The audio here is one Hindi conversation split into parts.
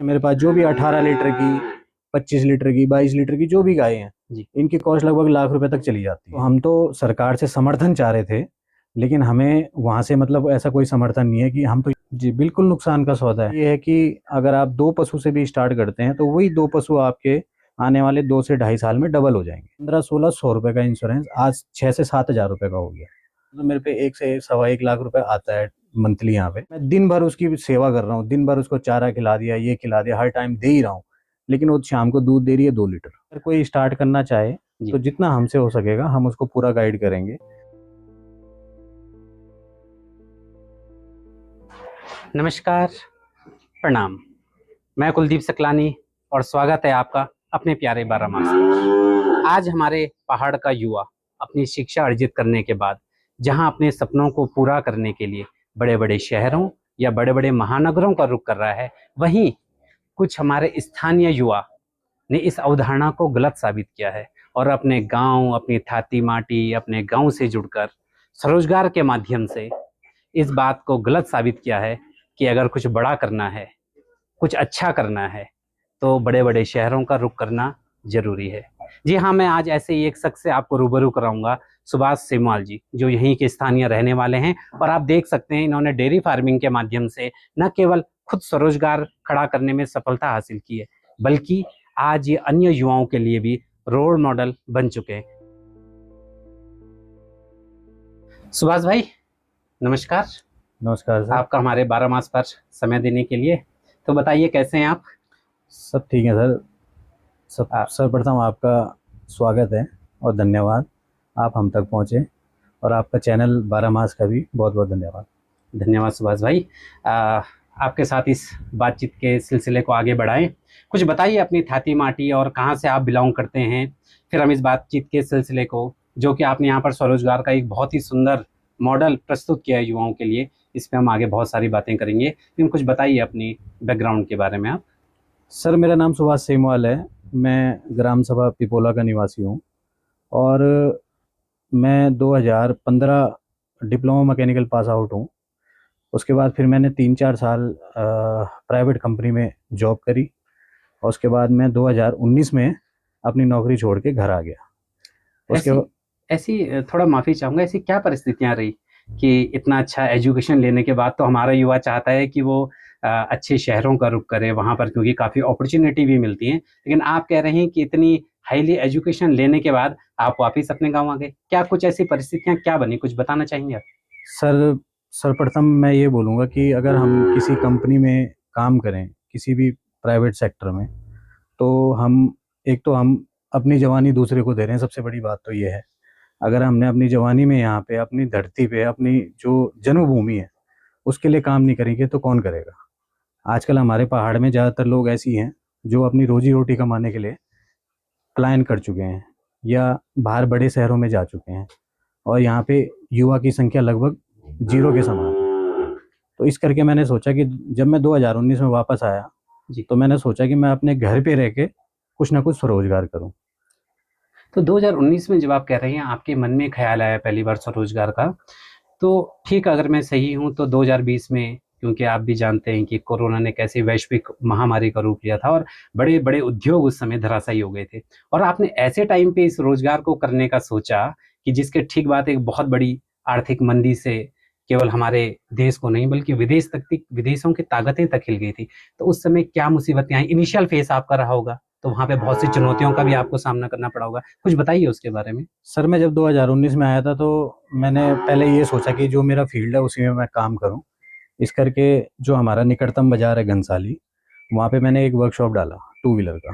मेरे पास जो भी 18 लीटर की, 25 लीटर की, 22 लीटर की जो भी गायें हैं जी। इनकी कॉस्ट लगभग लाख रुपए तक चली जाती है। तो हम तो सरकार से समर्थन चाह रहे थे, लेकिन हमें वहाँ से मतलब ऐसा कोई समर्थन नहीं है कि हम तो जी बिल्कुल नुकसान का सौदा है। ये है कि अगर आप 2 पशु से भी स्टार्ट करते हैं तो वही 2 पशु आपके आने वाले 2 से ढाई साल में डबल हो जाएंगे। 15-1600 रुपए का इंश्योरेंस आज 6 से 7 हज़ार रुपए का हो गया। तो मेरे पे 1 से सवा 1 लाख रुपए आता है मंथली। यहाँ पे मैं दिन भर उसकी सेवा कर रहा हूँ, दिन भर उसको चारा खिला दिया, ये खिला दिया, हर टाइम दे ही रहा हूँ, लेकिन वो शाम को दूध दे रही है 2 लीटर। अगर कोई स्टार्ट करना चाहे जी। तो जितना हमसे हो सकेगा हम उसको पूरा गाइड करेंगे। नमस्कार, प्रणाम। मैं कुलदीप सकलानी और स्वागत है आपका अपने प्यारे बारामास में। आज हमारे पहाड़ का युवा अपनी शिक्षा अर्जित करने के बाद जहां अपने सपनों को पूरा करने के लिए बड़े बड़े शहरों या बड़े बड़े महानगरों का रुख कर रहा है, वहीं कुछ हमारे स्थानीय युवा ने इस अवधारणा को गलत साबित किया है और अपने गांव, अपनी थाती माटी, अपने गांव से जुड़कर स्वरोजगार के माध्यम से इस बात को गलत साबित किया है कि अगर कुछ बड़ा करना है, कुछ अच्छा करना है, तो बड़े बड़े शहरों का रुख करना जरूरी है। जी हाँ, मैं आज ऐसे ही एक शख्स से आपको रूबरू कराऊंगा, सुभाष सेमवाल जी, जो यहीं के स्थानीय रहने वाले हैं। और आप देख सकते हैं इन्होंने डेयरी फार्मिंग के माध्यम से न केवल खुद स्वरोजगार खड़ा करने में सफलता हासिल की है, बल्कि आज ये अन्य युवाओं के लिए भी रोल मॉडल बन चुके हैं। सुभाष भाई नमस्कार। नमस्कार सर। आपका हमारे बारामास पर समय देने के लिए। तो बताइए कैसे हैं आप? सब ठीक है सर। सर्वप्रथम आपका स्वागत है और धन्यवाद, आप हम तक पहुँचे, और आपका चैनल बारामास का भी बहुत बहुत धन्यवाद। धन्यवाद सुभाष भाई। आपके साथ इस बातचीत के सिलसिले को आगे बढ़ाएं। कुछ बताइए अपनी थाती माटी और कहाँ से आप बिलोंग करते हैं, फिर हम इस बातचीत के सिलसिले को, जो कि आपने यहाँ पर स्वरोजगार का एक बहुत ही सुंदर मॉडल प्रस्तुत किया है युवाओं के लिए, इस पर हम आगे बहुत सारी बातें करेंगे। लेकिन कुछ बताइए अपनी बैकग्राउंड के बारे में आप। सर मेरा नाम सुभाष सेमवाल है, मैं ग्राम सभा पिपोला का निवासी हूँ, और मैं 2015 डिप्लोमा मैकेनिकल पास आउट हूँ। उसके बाद फिर मैंने 3-4 साल प्राइवेट कंपनी में जॉब करी, और उसके बाद मैं 2019 में अपनी नौकरी छोड़ के घर आ गया। उसके ऐसी थोड़ा माफ़ी चाहूँगा, ऐसी क्या परिस्थितियाँ रही कि इतना अच्छा एजुकेशन लेने के बाद तो हमारा युवा चाहता है कि वो अच्छे शहरों का रुख करे वहाँ पर, क्योंकि काफ़ी अपॉर्चुनिटी भी मिलती हैं, लेकिन आप कह रहे हैं कि इतनी हाईली एजुकेशन लेने के बाद आप वापस अपने गाँव आ गए। क्या कुछ ऐसी परिस्थितियाँ क्या बनी, कुछ बताना चाहेंगे आप? सर सर्वप्रथम मैं ये बोलूँगा कि अगर हम किसी कंपनी में काम करें, किसी भी प्राइवेट सेक्टर में, तो हम अपनी जवानी दूसरे को दे रहे हैं। सबसे बड़ी बात तो ये है, अगर हमने अपनी जवानी में यहाँ पे अपनी धरती पे अपनी जो जन्मभूमि है उसके लिए काम नहीं करेंगे तो कौन करेगा। आजकल हमारे पहाड़ में ज़्यादातर लोग ऐसी हैं जो अपनी रोजी रोटी कमाने के लिए पलायन कर चुके हैं या बाहर बड़े शहरों में जा चुके हैं, और यहाँ पे युवा की संख्या लगभग जीरो के समान है। तो इस करके मैंने सोचा कि जब मैं 2019 में वापस आया जी। तो मैंने सोचा कि मैं अपने घर पे रह के कुछ ना कुछ स्वरोजगार करूं। तो 2019 में जब आप कह रहे हैं आपके मन में ख्याल आया पहली बार स्वरोजगार का, तो ठीक, अगर मैं सही हूँ तो 2020 में, क्योंकि आप भी जानते हैं कि कोरोना ने कैसे वैश्विक महामारी का रूप लिया था और बड़े बड़े उद्योग उस समय धराशायी हो गए थे, और आपने ऐसे टाइम पे इस रोजगार को करने का सोचा कि जिसके ठीक बाद एक बहुत बड़ी आर्थिक मंदी से केवल हमारे देश को नहीं बल्कि विदेशों की ताकतें तक हिल गई थी। तो उस समय क्या मुसीबतें आई? इनिशियल फेस आपका रहा होगा, तो वहाँ पे बहुत सी चुनौतियों का भी आपको सामना करना पड़ा होगा, कुछ बताइए उसके बारे में। सर मैं जब 2019 में आया था तो मैंने पहले ये सोचा कि जो मेरा फील्ड है उसी में मैं काम करूं। इस करके जो हमारा निकटतम बाजार है घनसाली, वहाँ पे मैंने एक वर्कशॉप डाला 2 व्हीलर का।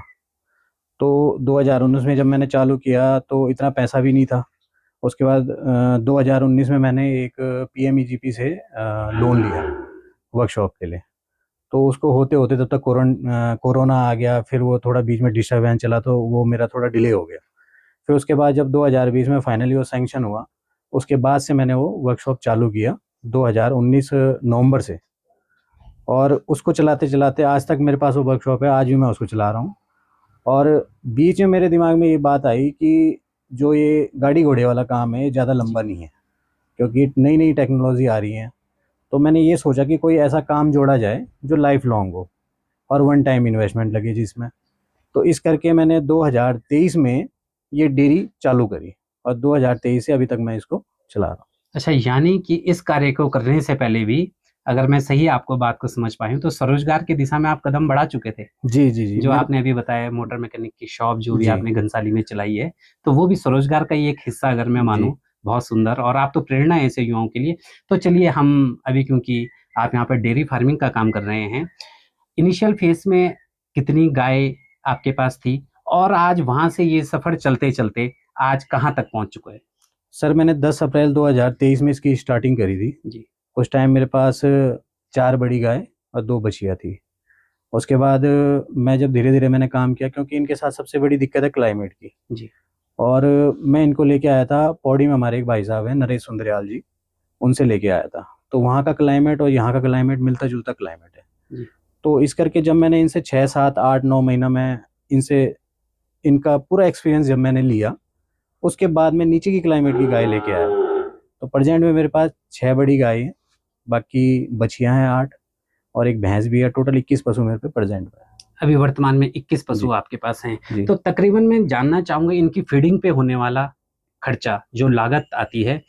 तो 2019 में जब मैंने चालू किया तो इतना पैसा भी नहीं था। उसके बाद 2019 में मैंने एक पीएमईजीपी से लोन लिया वर्कशॉप के लिए। तो उसको होते होते तब तक कोरोना आ गया, फिर वो थोड़ा बीच में डिस्टर्बेंस चला तो वो मेरा थोड़ा डिले हो गया। फिर उसके बाद जब 2020 में फाइनली वो सैंक्शन हुआ, उसके बाद से मैंने वो वर्कशॉप चालू किया 2019 नवंबर से, और उसको चलाते चलाते आज तक मेरे पास वो वर्कशॉप है, आज भी मैं उसको चला रहा हूँ। और बीच में मेरे दिमाग में ये बात आई कि जो ये गाड़ी घोड़े वाला काम है ये ज़्यादा लंबा नहीं है, क्योंकि नई नई टेक्नोलॉजी आ रही है। तो मैंने ये सोचा कि कोई ऐसा काम जोड़ा जाए जो लाइफ लॉन्ग हो, और वन टाइम इन्वेस्टमेंट लगी जिसमें। तो इस करके मैंने 2023 में ये डेयरी चालू करी और 2023 से अभी तक मैं इसको चला रहा हूँ। अच्छा, यानी कि इस कार्य को करने से पहले भी, अगर मैं सही आपको बात को समझ पाया हूं, तो स्वरोजगार की दिशा में आप कदम बढ़ा चुके थे। जी जी जी जो मेरे आपने अभी बताया मोटर मैकेनिक की शॉप जो भी जी आपने घनसाली में चलाई है, तो वो भी स्वरोजगार का ही एक हिस्सा अगर मैं जी मानूं। बहुत सुंदर, और आप तो प्रेरणा है ऐसे युवाओं के लिए। तो चलिए, हम अभी, क्योंकि आप यहाँ पर डेयरी फार्मिंग का काम कर रहे हैं, इनिशियल फेज में कितनी गाय आपके पास थी, और आज वहां से ये सफर चलते चलते आज कहाँ तक पहुंच चुका है? सर मैंने 10 अप्रैल 2023 में इसकी स्टार्टिंग करी थी। जी। उस टाइम मेरे पास 4 बड़ी गाय और 2 बछिया थी। उसके बाद मैं जब धीरे-धीरे मैंने काम किया, क्योंकि इनके साथ सबसे बड़ी दिक्कत है क्लाइमेट की। जी। और मैं इनको लेके आया था पौड़ी में, हमारे एक भाई साहब हैं नरेश सुंदरयाल जी, उनसे लेके आया था। तो वहाँ का क्लाइमेट और यहाँ का क्लाइमेट मिलता-जुलता क्लाइमेट है। जी। तो इस करके जब मैंने इनसे 6, 7, 8, 9 महीना मैं इनसे इनका पूरा एक्सपीरियंस जब मैंने लिया, उसके बाद मैं नीचे की क्लाइमेट की गाय लेके आया। तो प्रेज़ेंट में मेरे पास 6 बड़ी गाय हैं, बाकी बछिया हैं 8 और एक भैंस भी है। टोटल 21 पशु मेरे पे प्रेज़ेंट में है। अभी वर्तमान में 21 जी, पशु आपके पास हैं। जी। तो तकरीबन मैं जानना चाहूँगा, इनकी फीडिंग पे होने वाला खर्चा, जो लागत आती है,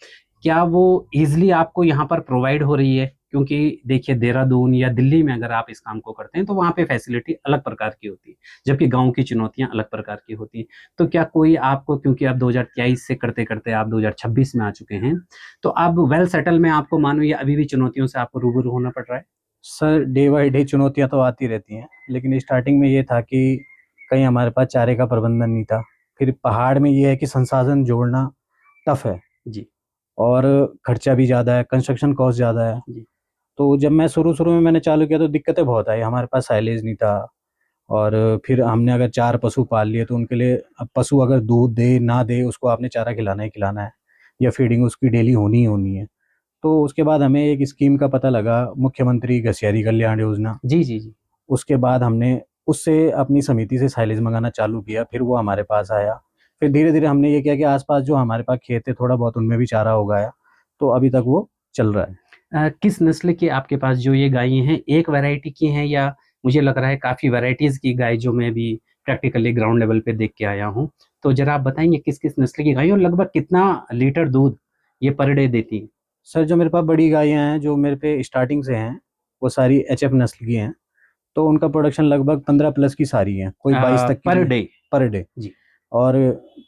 क्या वो ईज़िली आपको यहाँ पर प्रोवाइड हो रही है? क्योंकि देखिए, देहरादून या दिल्ली में अगर आप इस काम को करते हैं, तो वहाँ पे फैसिलिटी अलग प्रकार की होती है, जबकि गाँव की चुनौतियाँ अलग प्रकार की होती हैं। तो क्या कोई आपको, क्योंकि आप 2023 से करते-करते आप 2026 में आ चुके हैं, तो अब वेल सेटल में आपको मानो, या अभी भी चुनौतियों से आपको रूबरू होना पड़ रहा है? सर डे बाय डे चुनौतियाँ तो आती रहती हैं, लेकिन स्टार्टिंग में ये था कि कहीं हमारे पास चारे का प्रबंधन नहीं था। फिर पहाड़ में ये है कि संसाधन जोड़ना टफ़ है जी। और खर्चा भी ज़्यादा है, कंस्ट्रक्शन कॉस्ट ज़्यादा है। जी। तो जब मैं शुरू-शुरू में मैंने चालू किया तो दिक्कतें बहुत आई। हमारे पास साइलेज नहीं था और फिर हमने अगर 4 पशु पाल लिए तो उनके लिए, अब पशु अगर दूध दे, ना दे, उसको आपने चारा खिलाना ही खिलाना है या फीडिंग उसकी डेली होनी ही होनी है। तो उसके बाद हमें एक स्कीम का पता लगा, मुख्यमंत्री घसियारी कल्याण योजना। जी, जी, जी। उसके बाद हमने उससे अपनी समिति से साइलेज मंगाना चालू किया, फिर वो हमारे पास आया। फिर धीरे-धीरे हमने ये किया कि आस-पास जो हमारे पास खेत है थोड़ा बहुत उनमें भी चारा उगाया, तो अभी तक वो चल रहा है। किस नस्ल की आपके पास जो ये गायें हैं, एक वैरायटी की हैं, या मुझे लग रहा है काफ़ी वैराइटीज़ की गाय जो मैं भी प्रैक्टिकली ग्राउंड लेवल पे देख के आया हूँ। तो ज़रा आप बताएँगे किस-किस नस्ल की गाय हैं, और लगभग कितना लीटर दूध ये पर डे देती हैं? सर जो मेरे पास बड़ी गायें हैं, जो मेरे पे स्टार्टिंग से हैं, वो सारी एचएफ नस्ल की हैं। तो उनका प्रोडक्शन लगभग 15 प्लस की सारी हैं, कोई 22 तक की पर भी डे? Per day. जी। और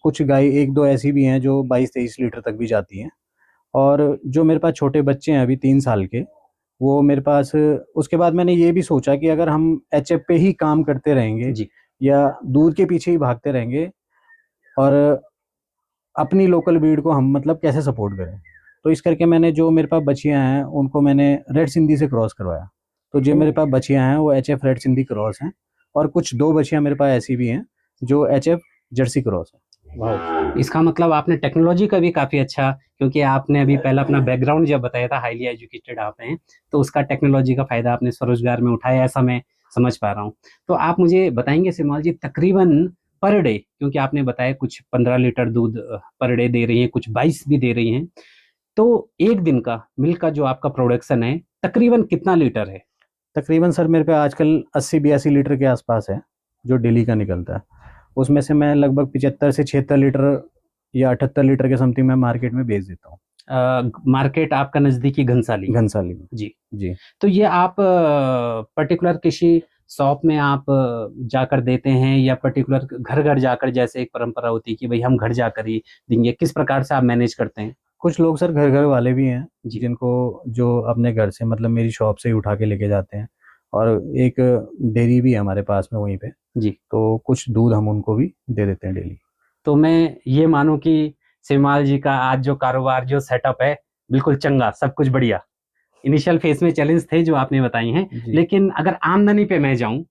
कुछ गाय 1-2 ऐसी भी हैं जो 22-23 लीटर तक भी जाती हैं। और जो मेरे पास छोटे बच्चे हैं अभी 3 साल के, वो मेरे पास, उसके बाद मैंने ये भी सोचा कि अगर हम एचएफ पे ही काम करते रहेंगे जी। या दूध के पीछे ही भागते रहेंगे और अपनी लोकल ब्रीड को हम मतलब कैसे सपोर्ट करें। तो इस करके मैंने, जो मेरे पास बछियाँ हैं उनको मैंने रेड सिंधी से क्रॉस करवाया। तो जो मेरे ओह! पास बछियाँ हैं वो एचएफ रेड सिंधी क्रॉस हैं और कुछ 2 बछियाँ मेरे पास ऐसी भी हैं जो एचएफ जर्सी क्रॉस है। वाओ! इसका मतलब आपने टेक्नोलॉजी का भी काफ़ी अच्छा, क्योंकि आपने अभी पहला अपना बैकग्राउंड जब बताया था, हाइली एजुकेटेड आप हैं, तो उसका टेक्नोलॉजी का फ़ायदा आपने स्वरोज़गार में उठाया, ऐसा मैं समझ पा रहा हूँ। तो आप मुझे बताएँगे सिमाल जी, तकरीबन पर डे, क्योंकि आपने बताया कुछ 15 लीटर दूध पर डे दे रही हैं, कुछ 22 भी दे रही हैं। तो 1 दिन का मिल्क का जो आपका प्रोडक्शन है, तकरीबन कितना लीटर है? तकरीबन सर मेरे पे आजकल 80-82 लीटर के आसपास है, जो डेली का निकलता है। उसमें से मैं लगभग 75 से 76 लीटर या 78 लीटर के समथिंग मैं मार्केट में बेच देता हूँ, मार्केट आपका नज़दीकी घनसाली? घनसाली में। जी। जी। तो ये आप पर्टिकुलर किसी शॉप में आप जाकर देते हैं, या पर्टिकुलर घर-घर जाकर, जैसे एक परंपरा होती है कि भई हम घर जाकर ही देंगे, किस प्रकार से आप मैनेज करते हैं? कुछ लोग सर घर-घर वाले भी हैं, जी। जिनको, जो अपने घर से मतलब मेरी शॉप से ही उठा के लेके जाते हैं और एक डेयरी भी है हमारे पास में वहीं पे, जी। तो कुछ दूध हम उनको भी दे देते हैं डेली। तो मैं ये मानूँ कि शिवमाल जी का आज जो कारोबार, जो सेटअप है, बिल्कुल चंगा, सब कुछ बढ़िया। इनिशियल फेज़ में चैलेंज थे जो आपने बताई हैं, जी। लेकिन अगर आमदनी पे मैं जाऊँ,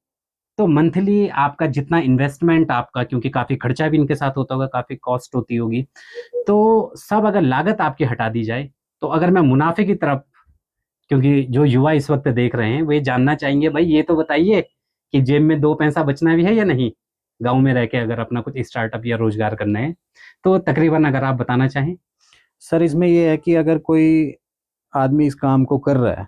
तो मंथली आपका जितना इन्वेस्टमेंट आपका, क्योंकि काफ़ी खर्चा भी इनके साथ होता होगा, काफ़ी कॉस्ट होती होगी, तो सब अगर लागत आपकी हटा दी जाए, तो अगर मैं मुनाफ़े की तरफ, क्योंकि जो युवा इस वक़्त देख रहे हैं, वो ये जानना चाहेंगे, भई ये तो बताइए कि जेब में 2 पैसा बचना भी है या नहीं? गाँव में रह के अगर अपना कुछ स्टार्टअप या रोज़गार करना है, तो तकरीबन अगर आप बताना चाहें? सर इसमें ये है कि अगर कोई आदमी इस काम को कर रहा है,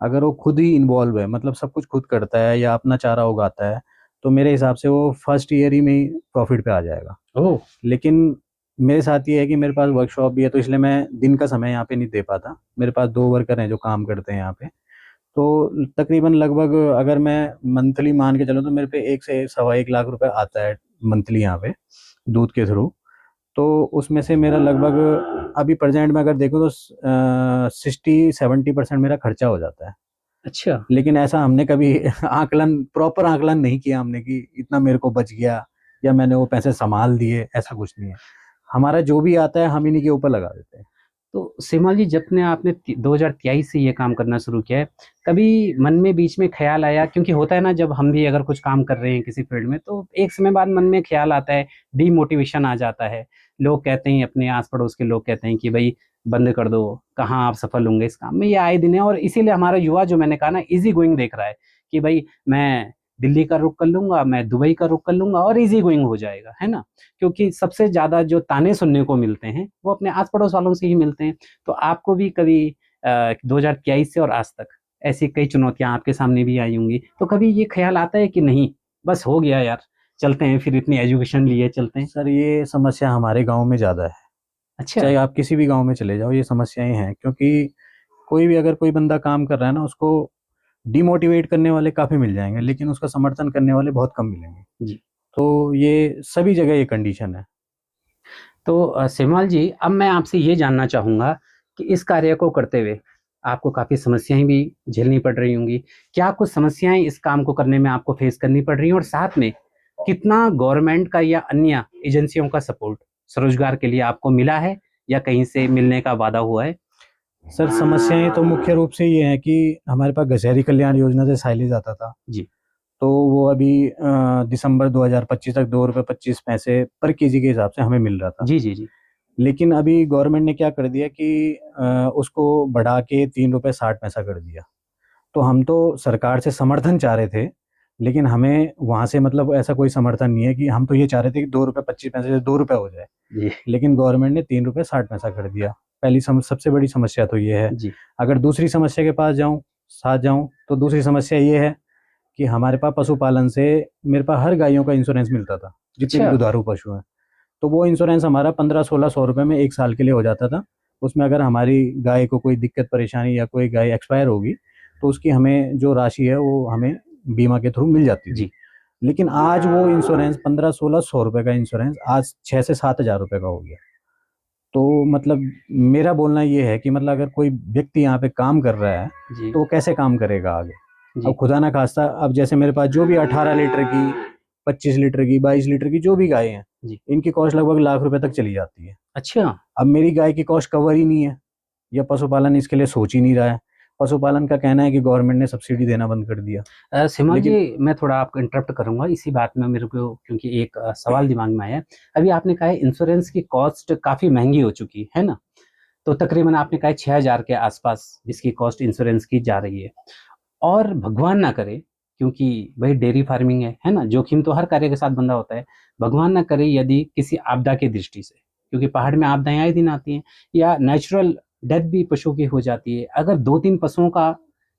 अगर वो खुद ही इन्वॉल्व है, मतलब सब कुछ खुद करता है या अपना चारा उगाता है, तो मेरे हिसाब से वो फर्स्ट ईयर ही में ही प्रॉफिट पे आ जाएगा। ओह। लेकिन मेरे साथ ये है कि मेरे पास वर्कशॉप भी है, तो इसलिए मैं दिन का समय यहाँ पे नहीं दे पाता। मेरे पास 2 वर्कर हैं जो काम करते हैं यहाँ पे। तो तकरीबन लगभग अगर मैं मंथली मान के चलूँ तो मेरे पे 1 से सवा 1 लाख रुपए आता है मंथली यहाँ पे, दूध के थ्रू। तो उसमें से मेरा लगभग अभी प्रेज़ेंट में अगर देखूँ तो 60-70% मेरा खर्चा हो जाता है। अच्छा। लेकिन ऐसा हमने कभी आकलन प्रॉपर आकलन नहीं किया हमने कि इतना मेरे को बच गया या मैंने वो पैसे सँभाल दिए, ऐसा कुछ नहीं है। हमारा जो भी आता है हम इन्हीं के ऊपर लगा देते हैं। तो सिमल जी, जब ने आपने 2023 से ये काम करना शुरू किया है, कभी मन में बीच में ख्याल आया, क्योंकि होता है ना जब हम भी अगर कुछ काम कर रहे हैं किसी फील्ड में, तो एक समय बाद मन में ख्याल आता है, डीमोटिवेशन आ जाता है। लोग कहते हैं, अपने आस पड़ोस के लोग कहते हैं कि भाई बंद कर दो, कहाँ आप सफल होंगे इस काम में, ये आए दिन है। और इसीलिए हमारा युवा, जो मैंने कहा ना, इजी गोइंग देख रहा है कि भाई मैं दिल्ली का रुख कर लूंगा, मैं दुबई का रुख कर लूंगा और इजी गोइंग हो जाएगा, है ना। क्योंकि सबसे ज्यादा जो ताने सुनने को मिलते हैं वो अपने आस पड़ोस वालों से ही मिलते हैं। तो आपको भी कभी 2023 से और आज तक ऐसी कई चुनौतियां आपके सामने भी आई होंगी, तो कभी ये ख्याल आता है कि नहीं बस हो गया यार, चलते हैं, फिर इतनी एजुकेशन लिए चलते हैं? सर ये समस्या हमारे गाँव में ज़्यादा है। अच्छा। चाहे आप किसी भी गाँव में चले जाओ, ये समस्याएँ हैं, क्योंकि कोई भी अगर कोई बंदा काम कर रहा है ना, उसको डिमोटिवेट करने वाले काफ़ी मिल जाएँगे, लेकिन उसका समर्थन करने वाले बहुत कम मिलेंगे। जी। तो ये सभी जगह ये कंडीशन है। तो सेमाल जी, अब मैं आपसे ये जानना चाहूँगा कि इस कार्य को करते हुए आपको काफ़ी समस्याएँ भी झेलनी पड़ रही होंगी। क्या कुछ समस्याएँ इस काम को करने में आपको फेस करनी पड़ रही हैं? और साथ में कितना गवर्नमेंट का या अन्य एजेंसियों का सपोर्ट स्वरोजगार के लिए आपको मिला है या कहीं से मिलने का वादा हुआ है? सर समस्याएँ तो मुख्य रूप से ये हैं कि हमारे पास गशहरी कल्याण योजना से साइलेज आता था। जी। तो वो अभी दिसंबर 2025 तक ₹2.25 पर केजी के हिसाब से हमें मिल रहा था। जी, जी, जी। लेकिन अभी गवर्नमेंट ने क्या कर दिया कि उसको बढ़ा के ₹3.60 कर दिया। तो हम तो सरकार से समर्थन चाह रहे थे, लेकिन हमें वहाँ से मतलब ऐसा कोई समर्थन नहीं है कि हम तो ये चाह रहे थे कि ₹2.25 से ₹2 हो जाए। जी। लेकिन गवर्नमेंट ने ₹3.60 कर दिया। पहली सबसे बड़ी समस्या तो ये है। जी। अगर दूसरी समस्या के पास साथ जाऊँ, तो दूसरी समस्या ये है कि हमारे पास पशुपालन से मेरे पास हर गायों का इंश्योरेंस मिलता था, जितने भी अच्छा। दुधारू पशु हैं। तो वो इंश्योरेंस हमारा 1500-1600 रुपए में 1 साल के लिए हो जाता था। उसमें अगर हमारी गाय को कोई दिक्कत परेशानी या कोई गाय एक्सपायर होगी, तो उसकी हमें जो राशि है वो हमें बीमा के थ्रू मिल जाती थी। जी। लेकिन आज वो इंश्योरेंस 1500-1600 रुपए का इंश्योरेंस आज 6 से 7,000 रुपए का हो गया। तो मतलब मेरा बोलना ये है कि मतलब अगर कोई व्यक्ति यहाँ पे काम कर रहा है, जी। तो वो कैसे काम करेगा आगे? अब जी। खुदा ना खास्ता, अब जैसे मेरे पास जो भी 18 लीटर की, 25 लीटर की, 22 लीटर की जो भी गायें हैं, जी। इनकी कॉस्ट लगभग लाख रुपए तक चली जाती है। अच्छा। अब मेरी गाय की कॉस्ट कवर ही नहीं है, या पशुपालन इसके लिए सोच ही नहीं रहा है। पशुपालन का कहना है कि गवर्नमेंट ने सब्सिडी देना बंद कर दिया। सिमल जी, लेकिन मैं थोड़ा आपको इंटरप्ट करूँगा इसी बात में, मेरे को क्योंकि एक सवाल दिमाग में आया है। अभी आपने कहा है इंश्योरेंस की कॉस्ट काफ़ी महँगी हो चुकी है ना? तो तकरीबन आपने कहा है 6000 के आस-पास इसकी कॉस्ट इंश्योरेंस की जा रही है। और भगवान ना करे, क्योंकि भाई डेयरी फार्मिंग है ना? जोखिम तो हर कार्य के साथ बंधा होता है। भगवान ना करे यदि किसी आपदा की दृष्टि से, क्योंकि पहाड़ में आपदाएँ आए दिन आती हैं, या नेचुरल डेथ भी पशुओं की हो जाती है। अगर 2-3 पशुओं का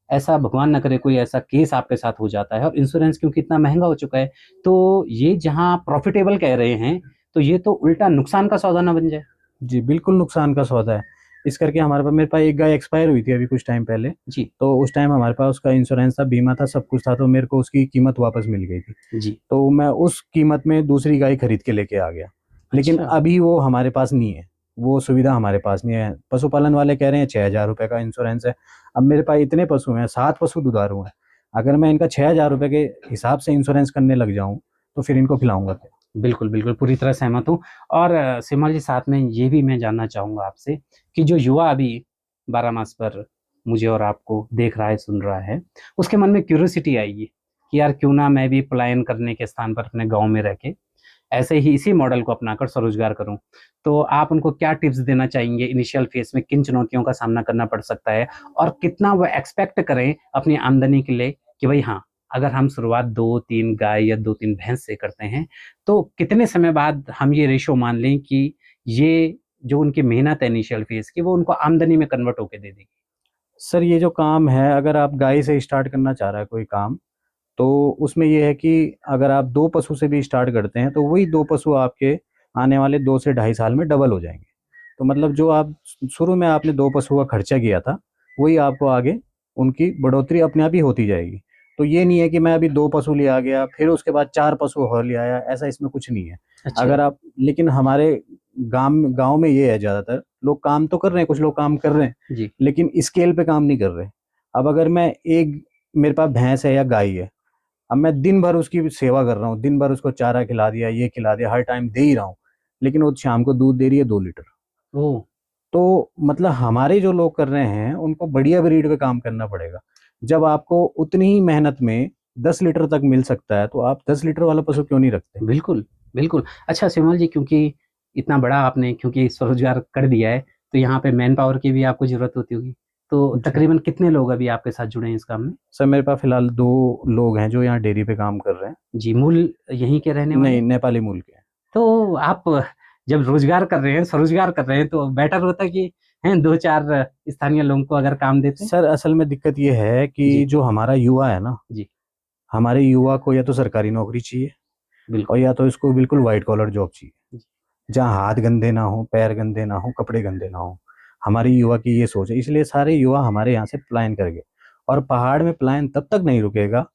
ऐसा, भगवान ना करे, कोई ऐसा केस आपके साथ हो जाता है, और इंश्योरेंस क्योंकि इतना महँगा हो चुका है, तो ये जहाँ प्रॉफिटेबल कह रहे हैं, तो ये तो उल्टा नुकसान का सौदा ना बन जाए? जी, बिल्कुल नुकसान का सौदा है। इस करके मेरे पास एक गाय एक्सपायर हुई थी अभी कुछ टाइम पहले। जी। तो उस टाइम हमारे पास उसका इंश्योरेंस था, बीमा था, सब कुछ था, तो मेरे को उसकी कीमत वापस मिल गई थी। जी। तो मैं उस कीमत में दूसरी गाय खरीद के लेके आ गया। लेकिन अच्छा। अभी वो हमारे पास नहीं है, वो सुविधा हमारे पास नहीं है। पशुपालन वाले कह रहे हैं 6,000 रुपए का इंश्योरेंस है। अब मेरे पास इतने पशु हैं, 7 पशु दुधारू हैं। अगर मैं इनका 6,000 रुपए के हिसाब से इंश्योरेंस करने लग जाऊँ, तो फिर इनको खिलाऊँगा क्या? बिल्कुल, बिल्कुल, पूरी तरह सहमत हूँ। और सिमर जी, साथ में ये भी मैं जानना चाहूँगा आपसे कि जो युवा अभी 12 मास पर मुझे और आपको देख रहा है, सुन रहा है, उसके मन में क्यूरियोसिटी आएगी कि यार क्यों ना मैं भी पलायन करने के स्थान पर अपने गाँव में रह के ऐसे ही इसी मॉडल को अपनाकर स्वरोजगार करूँ। तो आप उनको क्या टिप्स देना चाहेंगे? इनिशियल फेज़ में किन चुनौतियों का सामना करना पड़ सकता है? और कितना वो एक्सपेक्ट करें अपनी आमदनी के लिए कि भई हाँ, अगर हम शुरुआत 2-3 गाय या 2-3 भैंस से करते हैं, तो कितने समय बाद हम ये रेशो मान लें कि ये जो उनकी मेहनत है इनिशियल फेज़ की, वो उनको आमदनी में कन्वर्ट होके दे देगी? सर ये जो काम है, अगर आप गाय से स्टार्ट करना चाह रहा है कोई काम, तो उसमें ये है कि अगर आप 2 पशु से भी स्टार्ट करते हैं तो वही 2 पशु आपके आने वाले 2 से ढाई साल में डबल हो जाएंगे। तो मतलब जो आप शुरू में आपने 2 पशु का खर्चा किया था, वही आपको आगे उनकी बढ़ोतरी अपने आप ही होती जाएगी। तो ये नहीं है कि मैं अभी 2 पशु ले आ गया, फिर उसके बाद 4 पशु और ले आया, ऐसा इसमें कुछ नहीं है। अच्छा। अगर आप, लेकिन हमारे गाँव गाँव में ये है, ज़्यादातर लोग काम तो कर रहे हैं, कुछ लोग काम कर रहे हैं, जी। लेकिन स्केल पे काम नहीं कर रहे। अब अगर मैं एक, मेरे पास भैंस है या गाय है, अब मैं दिन भर उसकी सेवा कर रहा हूँ, दिन भर उसको चारा खिला दिया, ये खिला दिया, हर टाइम दे ही रहा हूँ, लेकिन वो शाम को दूध दे रही है 2 लीटर। ओह! तो मतलब हमारे जो लोग कर रहे हैं उनको बढ़िया ब्रीड पे काम करना पड़ेगा। जब आपको उतनी ही मेहनत में 10 लीटर तक मिल सकता है, तो आप 10 लीटर वाला पशु क्यों नहीं रखते? बिल्कुल, बिल्कुल। अच्छा शिवमल जी, क्योंकि इतना बड़ा आपने क्योंकि स्वरोज़गार कर दिया है, तो यहाँ पे मैन पावर की भी आपको ज़रूरत होती होगी। तो जी। तकरीबन कितने लोग अभी आपके साथ जुड़े हैं इस काम में? सर मेरे पास फिलहाल 2 लोग हैं जो यहाँ डेयरी पे काम कर रहे हैं। जी, मूल यहीं के रहने वाले? नहीं, नेपाली मूल के हैं। तो आप जब रोज़गार कर रहे हैं, स्वरोज़गार कर रहे हैं, तो बेटर होता है कि हैं 2-4 स्थानीय लोगों को अगर काम देते? सर असल में दिक्कत ये है कि जी, जो हमारा युवा है ना, जी, हमारे युवा को या तो सरकारी नौकरी चाहिए और बिल्कुल। या तो इसको बिल्कुल व्हाइट कॉलर जॉब चाहिए, जी, जहाँ हाथ गंदे ना हो, पैर गंदे ना हो, कपड़े गंदे ना हो। हमारी युवा की ये सोच है, इसलिए सारे युवा हमारे यहाँ से पलायन कर गए। और पहाड़ में पलायन तब तक नहीं रुकेगा,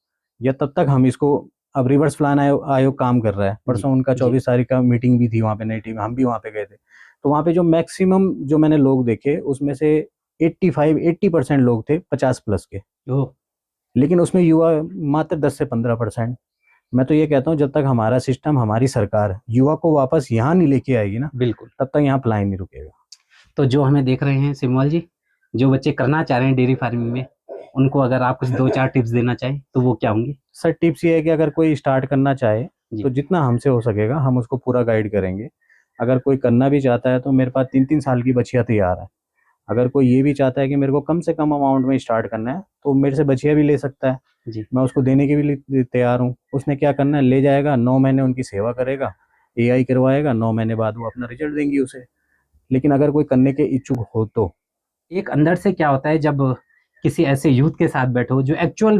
या तब तक हम इसको, अब रिवर्स प्लान आयोग काम कर रहा है। जी, परसों उनका जी, 24 तारीख का मीटिंग भी थी वहाँ पे, नई टीम, हम भी वहाँ पे गए थे। तो वहाँ पे जो मैक्सिमम जो मैंने लोग देखे, उसमें से 80% लोग थे 50 प्लस के, ओह! लेकिन उसमें युवा मात्र 10 से 15%। मैं तो ये कहता हूँ, जब तक हमारा सिस्टम, हमारी सरकार युवा को वापस यहाँ नहीं लेके आएगी ना, बिल्कुल। तब तक यहाँ पलायन नहीं रुकेगा। तो जो हमें देख रहे हैं शिवमल जी, जो बच्चे करना चाह रहे हैं डेयरी फार्मिंग में, उनको अगर आप कुछ 2-4 टिप्स देना चाहें, तो वो क्या होंगी? सर टिप्स ये है कि अगर कोई स्टार्ट करना चाहे, जी, तो जितना हमसे हो सकेगा हम उसको पूरा गाइड करेंगे। अगर कोई करना भी चाहता है तो मेरे पास 3-3 साल की बछिया तैयार है। अगर कोई ये भी चाहता है कि मेरे को कम से कम अमाउंट में स्टार्ट करना है, तो मेरे से बछिया भी ले सकता है। जी, मैं उसको देने के भी लिए तैयार हूँ। उसने क्या करना है, ले जाएगा, 9 महीने उनकी सेवा करेगा, एआई करवाएगा, 9 महीने बाद वो अपना रिजल्ट देंगी उसे। लेकिन अगर कोई करने के इच्छुक हो तो। एक अंदर से क्या होता है जब किसी ऐसे यूथ के साथ बैठो जो एक्चुअल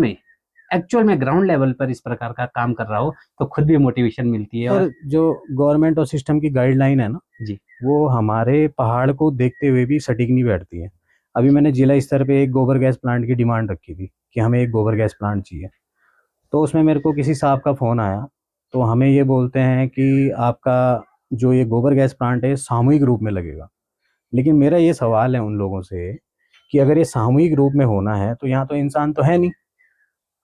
में ग्राउंड लेवल पर इस प्रकार का काम कर रहा हो, तो खुद भी मोटिवेशन मिलती है। और सर जो गवर्नमेंट और सिस्टम की गाइडलाइन है ना, जी, वो हमारे पहाड़ को देखते हुए भी सटीक नहीं बैठती है। अभी मैंने जिला स्तर पे एक गोबर गैस प्लांट की डिमांड रखी थी कि हमें एक गोबर गैस प्लांट चाहिए। तो उसमें मेरे को किसी साहब का फ़ोन आया, तो हमें ये बोलते हैं कि आपका जो ये गोबर गैस प्लांट है सामूहिक रूप में लगेगा। लेकिन मेरा ये सवाल है उन लोगों से कि अगर ये सामूहिक रूप में होना है तो यहाँ तो इंसान तो है नहीं,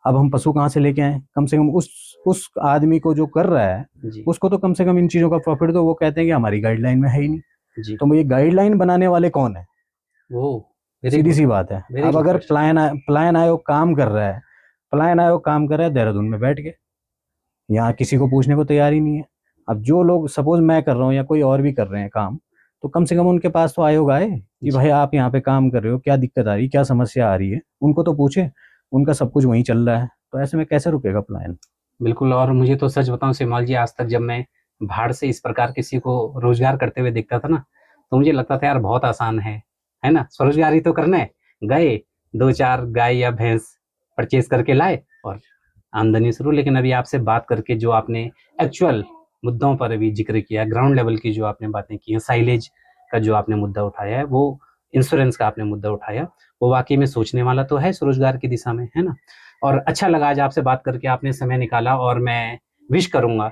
अब हम पशु कहाँ से लेके आएँ? कम से कम उस आदमी को जो कर रहा है, जी, उसको तो कम से कम इन चीज़ों का प्रॉफ़िट दो। वो कहते हैं कि हमारी गाइडलाइन में है ही नहीं। जी। तो ये गाइडलाइन बनाने वाले कौन है? ओह! वेरी गुड, सीधी-सी बात है। वेरी अब गुड अगर क्वेश्चन। पलायन आयोग काम कर रहा है, पलायन आयोग काम कर रहा है देहरादून में बैठ के, यहाँ किसी को पूछने को तैयार ही नहीं है। अब जो लोग, सपोज़ मैं कर रहा हूँ या कोई और भी कर रहे हैं काम, तो कम से कम उनके पास तो आयोग आए कि जी, भाई आप यहाँ पे काम कर रहे हो, क्या दिक्कत आ रही है, क्या समस्या आ रही है? उनको तो पूछे, उनका सब कुछ वहीं चल रहा है। तो ऐसे में कैसे रुकेगा पलायन? बिल्कुल। और मुझे तो सच बताऊँ शिवमल जी, आज तक जब मैं बाहर से इस प्रकार किसी को रोज़गार करते हुए देखता था ना, तो मुझे लगता था यार बहुत आसान है ना? स्वरोज़गार ही तो करना है। गए 2-4 गाय या भैंस परचेज़ करके लाए और आमदनी शुरू। लेकिन अभी आपसे बात करके जो आपने एक्चुअल मुद्दों पर अभी ज़िक्र किया, ग्राउंड लेवल की जो आपने बातें की हैं, साइलेज का जो आपने मुद्दा उठाया है, वो इंश्योरेंस का आपने मुद्दा उठाया, वो वाक़ई में सोचने वाला तो है स्वरोज़गार की दिशा में, है ना? और अच्छा लगा आज आपसे बात करके, आपने समय निकाला। और मैं विश करूँगा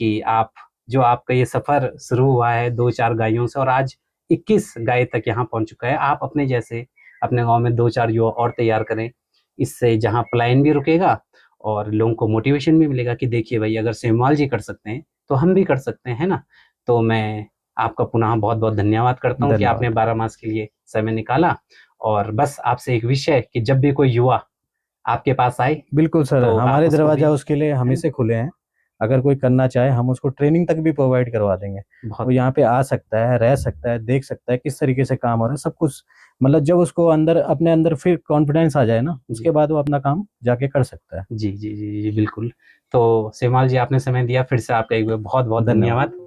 कि आप, जो आपका ये सफ़र शुरू हुआ है 2-4 गायों से और आज 21 गाय तक यहाँ पहुँच चुका है, आप अपने जैसे अपने गाँव में 2-4 युवा और तैयार करें। इससे जहाँ पलायन भी रुकेगा और लोगों को मोटिवेशन भी मिलेगा कि देखिए भाई, अगर सेमवाल जी कर सकते हैं, तो हम भी कर सकते हैं, है ना? तो मैं आपका पुनः बहुत-बहुत धन्यवाद करता हूँ कि आपने धन्यवाद। 12 मास के लिए समय निकाला। और बस आपसे एक विश है कि जब भी कोई युवा आपके पास आए, बिल्कुल सर, तो आप हमारे उसको भी, दरवाज़ा उसके लिए है ना? हमेशा खुले हैं। अगर कोई करना चाहे, हम उसको ट्रेनिंग तक भी प्रोवाइड करवा देंगे। वो बहुत यहाँ पे आ सकता है, रह सकता है, देख सकता है किस तरीके से काम हो रहा है, सब कुछ। मतलब जब उसको अंदर, अपने अंदर फिर कॉन्फिडेंस आ जाए ना, जी। उसके बाद वो अपना काम जाके कर सकता है। जी, जी, जी, जी, बिल्कुल। तो सेमाल जी, आपने समय दिया, फिर से आपका एक बार बहुत-बहुत धन्यवाद। धन्यवाद।